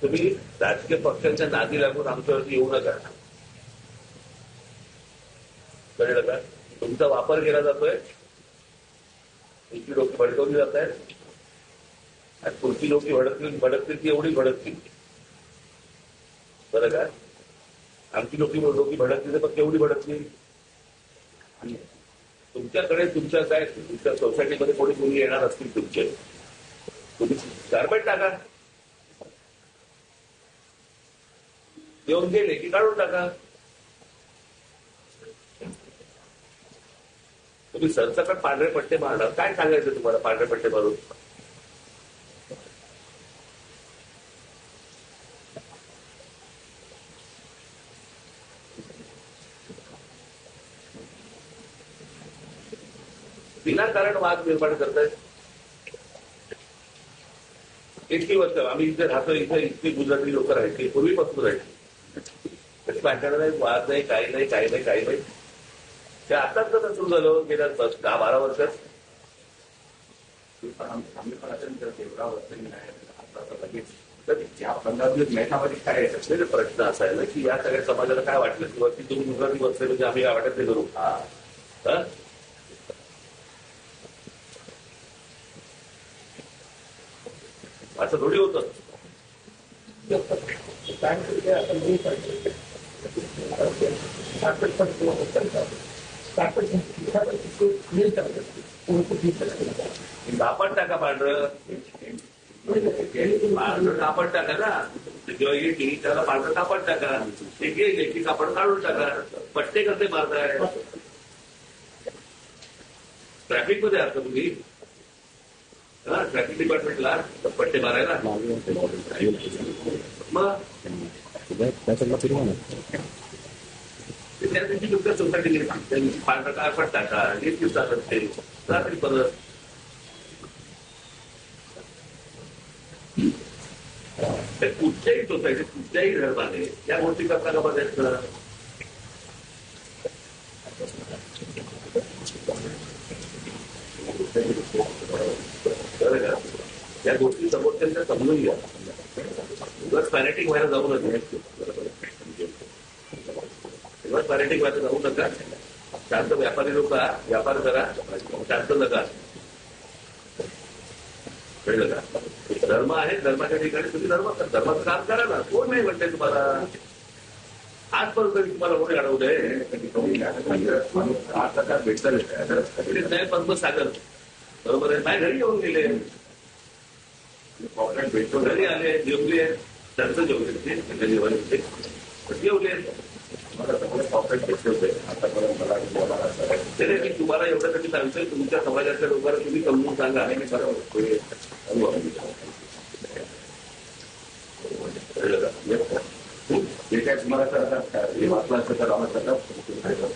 तुम्ही राजकीय पक्षांच्या नादी लागून आमच्यावरती येऊ नका. कळलं का? तुमचा वापर केला जातोय, तुमची लोक भडकवली जात आहेत आणि पुढची लोक भडकतील ती एवढी भडकतील. बरं का? आमची लोक भडकतील तर केवढी भडकतील. तुमच्याकडे तुमच्या काय तुमच्या सोसायटीमध्ये कोणी कोणी येणार असतील तुमचे, तुम्ही गारबेट टाका. येऊन गेले की काढून टाका. तुम्ही सरसकट पांढरे पट्टे मारणार, काय सांगायचं तुम्हाला पांढरे पट्टे मारून? विनाकारण वाद निर्माण करतायत. इतकी वर्ष आम्ही इथे राहतो, इथे इतकी गुजराती लोक राहायची, पूर्वीपासून राहायची. भांडण नाही, वाद नाही, काही नाही, काही नाही, काही नाही. ते आताच तर सुरू झालं गेल्या 10-12 वर्षात. आम्ही पण अत्यंत 13 वर्ष लगेच तर ज्या पंधरामध्ये मेठामध्ये काय आहे प्रश्न असा आहे ना की या सगळ्या समाजाला काय वाटलं किंवा की तुम्ही गुजराती वर्ष म्हणजे आम्ही वाटत नाही करू. असं थोडी होतं. कापड टाका पांढरं, पांढरं कापड टाका ना. जेव्हा येईल त्याला पांढरं कापड टाका. ते गेले की कापड काढून टाका. पट्टे कसे मारताय? ट्रॅफिक मध्ये असता तुम्ही, ट्रॅफिक डिपार्टमेंटला पट्टे मारायला मग त्या दिवशी तुमच्या सोसायटी पांढरा कापड टाका. एक दिवसात असते रात्री परत कुठच्याही सोसायटीत कुठच्याही धर्माने या गोष्टी करता का बघायचं. या गोष्टी समोरच्या समजून घ्या. उगाच पॅरेटिक व्हायला जाऊ नका. उगाच पॅरेटिक व्हायला जाऊ नका. शांत व्यापारी लोक व्यापार करा, शांत नका. कळलं का? धर्म आहे, धर्माच्या ठिकाणी तुम्ही धर्माचं काम करा ना. कोण नाही म्हणते तुम्हाला. आजपर्यंत तुम्हाला कोणी अडवलंय? नाही पद्मसागर बरोबर आहे. माझ्या घरी येऊन गेले, घरी आले, जेवले, त्यांचं जेवले, जेवले. तरी तुम्हाला एवढ्यासाठी सांगतोय, तुमच्या समाजाच्या लोकांना तुम्ही समजून सांगा. जे काय तुम्हाला वाचलं असतं तर आम्हाला